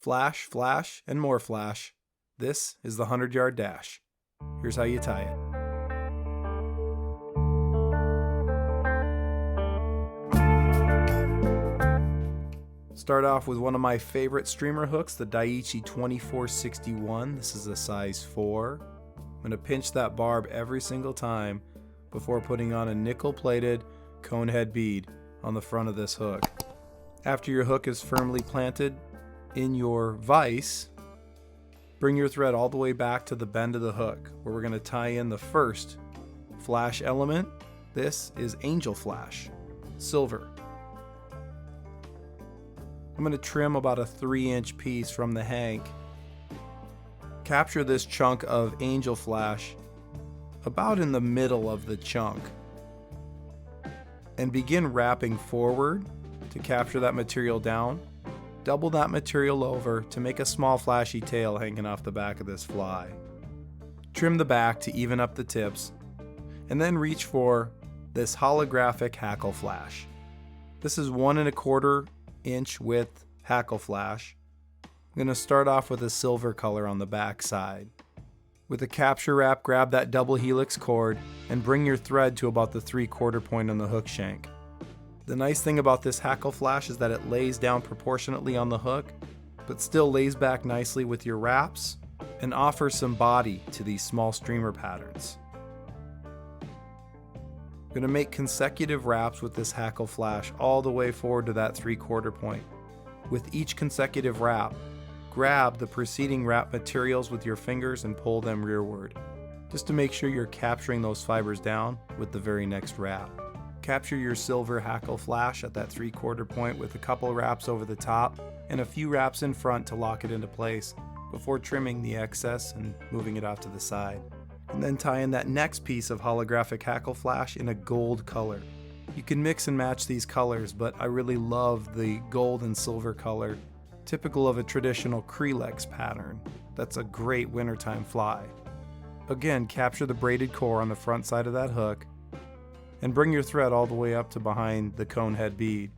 Flash, flash, and more flash. This is the 100-yard dash. Here's how you tie it. Start off with one of my favorite streamer hooks, the Daiichi 2461. This is a size 4. I'm going to pinch that barb every single time before putting on a nickel-plated cone head bead on the front of this hook. After your hook is firmly planted in your vise, bring your thread all the way back to the bend of the hook, where we're going to tie in the first flash element. This is angel flash, silver. I'm going to trim about a 3-inch piece from the hank. Capture this chunk of angel flash about in the middle of the chunk and begin wrapping forward to capture that material down. Double that material over to make a small flashy tail hanging off the back of this fly. Trim the back to even up the tips, and then reach for this holographic hackle flash. This is 1¼ inch width hackle flash. I'm going to start off with a silver color on the back side. With a capture wrap, grab that double helix cord and bring your thread to about the 3/4 point on the hook shank. The nice thing about this hackle flash is that it lays down proportionately on the hook, but still lays back nicely with your wraps and offers some body to these small streamer patterns. I'm going to make consecutive wraps with this hackle flash all the way forward to that 3/4 point. With each consecutive wrap, grab the preceding wrap materials with your fingers and pull them rearward, just to make sure you're capturing those fibers down with the very next wrap. Capture your silver hackle flash at that 3/4 point with a couple wraps over the top and a few wraps in front to lock it into place before trimming the excess and moving it off to the side. And then tie in that next piece of holographic hackle flash in a gold color. You can mix and match these colors, but I really love the gold and silver color, typical of a traditional Krelex pattern. That's a great wintertime fly. Again, capture the braided core on the front side of that hook and bring your thread all the way up to behind the cone head bead.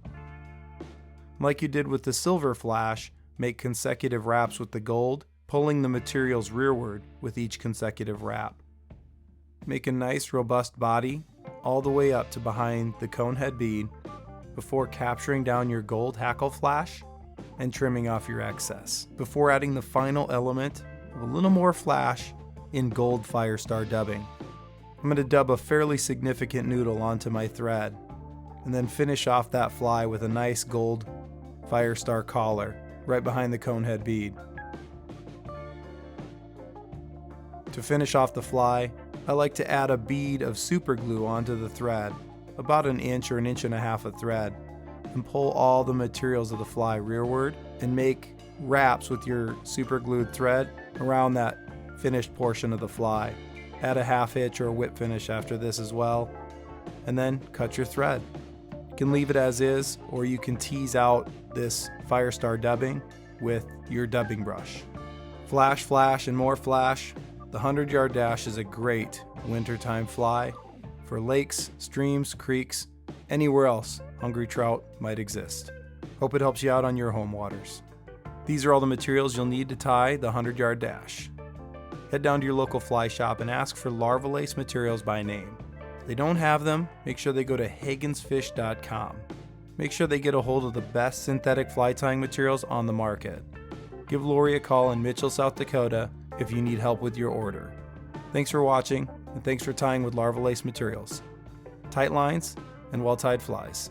Like you did with the silver flash, make consecutive wraps with the gold, pulling the materials rearward with each consecutive wrap. Make a nice robust body all the way up to behind the cone head bead before capturing down your gold hackle flash and trimming off your excess, before adding the final element of a little more flash in gold Firestar dubbing. I'm going to dub a fairly significant noodle onto my thread and then finish off that fly with a nice gold Firestar collar right behind the cone head bead. To finish off the fly, I like to add a bead of super glue onto the thread, about 1 inch or 1.5 inches of thread, and pull all the materials of the fly rearward and make wraps with your super glued thread around that finished portion of the fly. Add a half hitch or a whip finish after this as well, and then cut your thread. You can leave it as is, or you can tease out this Firestar dubbing with your dubbing brush. Flash, flash, and more flash. The 100-yard dash is a great wintertime fly for lakes, streams, creeks, anywhere else hungry trout might exist. Hope it helps you out on your home waters. These are all the materials you'll need to tie the 100-yard dash. Head down to your local fly shop and ask for Larva Lace materials by name. If they don't have them, make sure they go to hagensfish.com. Make sure they get a hold of the best synthetic fly tying materials on the market. Give Lori a call in Mitchell, South Dakota if you need help with your order. Thanks for watching, and thanks for tying with Larva Lace materials. Tight lines and well-tied flies.